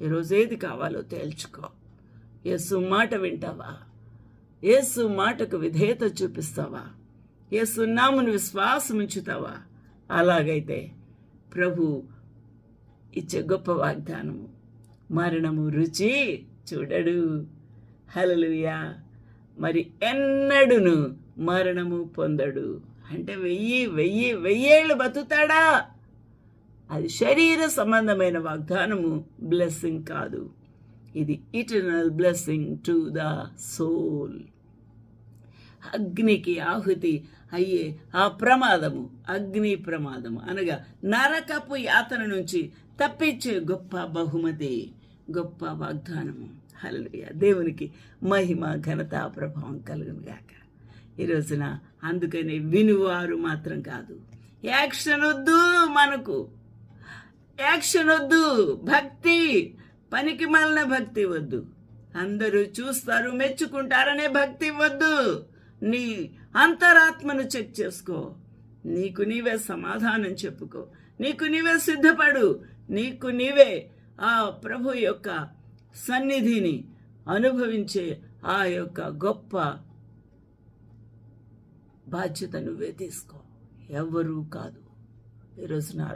ఈరోజు ఏది కావాలో తేల్చుకో. యేసు మాట వింటావా? యేసు మాటకు విధేయత చూపిస్తావా? యేసు నామమును విశ్వాసం ఉంచుతావా? అలాగైతే ప్రభు ఇచ్చే గొప్ప వాగ్దానము, మరణము రుచి చూడడు. హల్లెలూయా. మరి ఎన్నడును మరణము పొందడు. అంటే 1000 బతుకుతాడా? అది శరీర సంబంధమైన వాగ్దానము, బ్లెస్సింగ్ కాదు. ఇది eternal blessing to the soul. అగ్నికి ఆహుతి అయ్యే ఆ ప్రమాదము, అగ్ని ప్రమాదము అనగా నరకపు యాతన నుంచి తప్పించే గొప్ప బహుమతి, గొప్ప వాగ్దానము. హల్లెలూయా. దేవునికి మహిమ, ఘనత, ప్రభావం కలుగును గాక. ఈ రోజున అందుకని వినువారు మాత్రం కాదు. యాక్షన్ వద్దు, మనకు యాక్షన్ వద్దు. భక్తి, పనికి మాలిన భక్తి వద్దు. అందరూ చూస్తారు, మెచ్చుకుంటారనే భక్తి వద్దు. నీ అంతరాత్మను చెక్ చేసుకో. నీకు నీవే సమాధానం చెప్పుకో. నీకు నీవే సిద్ధపడు. నీకు నీవే ఆ ప్రభు యొక్క సన్నిధిని అనుభవించే ఆ యొక్క గొప్ప బాధ్యత నువ్వే తీసుకో. ఎవ్వరూ కాదు. ఈరోజు నా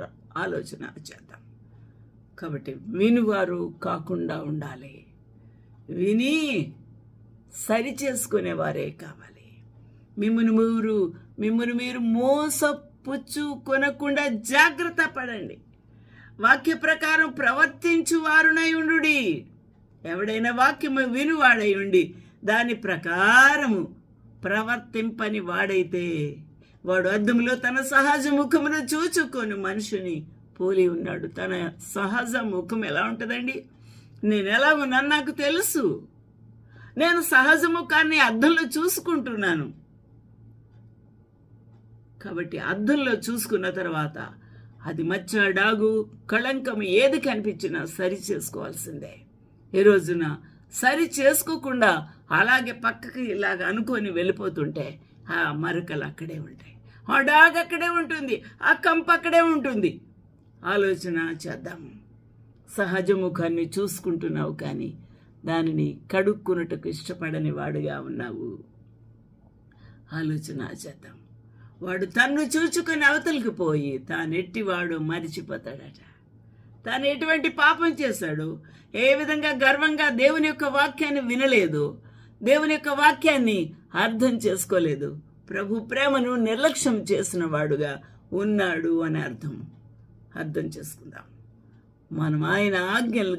ఆలోచన చేద్దాం. కాబట్టి వినువారు కాకుండా ఉండాలి. విని సరి చేసుకునేవారే కావాలి. మిమ్మల్ని మీరు మోసపుచ్చు కొనకుండా జాగ్రత్త పడండి. వాక్య ప్రకారం ప్రవర్తించు వారునై ఉండు. ఎవడైనా వాక్యము వినువాడై ఉండి దాని ప్రకారము ప్రవర్తింపని వాడైతే వాడు అద్దంలో తన సహజ ముఖమును చూచుకొని మనుషుని పోలి ఉన్నాడు. తన సహజ ముఖం ఎలా ఉంటుందండి? నేను ఎలా ఉన్నాను నాకు తెలుసు. నేను సహజ ముఖాన్ని అద్దంలో చూసుకుంటున్నాను. కాబట్టి అద్దంలో చూసుకున్న తర్వాత అది మచ్చ, డాగు, కళంకం ఏది కనిపించినా సరి చేసుకోవాల్సిందే. ఈ రోజున సరి చేసుకోకుండా అలాగే పక్కకి ఇలాగ అనుకొని వెళ్ళిపోతుంటే ఆ మరకలు అక్కడే ఉంటాయి, ఆ డాగ్ అక్కడే ఉంటుంది, ఆ కంప అక్కడే ఉంటుంది. ఆలోచన చేద్దాము. సహజ ముఖాన్ని చూసుకుంటున్నావు కానీ దానిని కడుక్కున్నట్టుకు ఇష్టపడని వాడుగా ఉన్నావు. ఆలోచన చేద్దాం. వాడు తన్ను చూచుకొని అవతలికి పోయి తానెట్టివాడు మరిచిపోతాడట. తాను ఎటువంటి పాపం చేశాడు, ఏ విధంగా గర్వంగా దేవుని యొక్క వాక్యాన్ని వినలేదు, దేవుని యొక్క వాక్యాన్ని అర్థం చేసుకోలేదు, ప్రభు ప్రేమను నిర్లక్ష్యం చేసిన వాడుగా ఉన్నాడు అని అర్థం చేసుకుందాం. మనం ఆయన ఆజ్ఞలు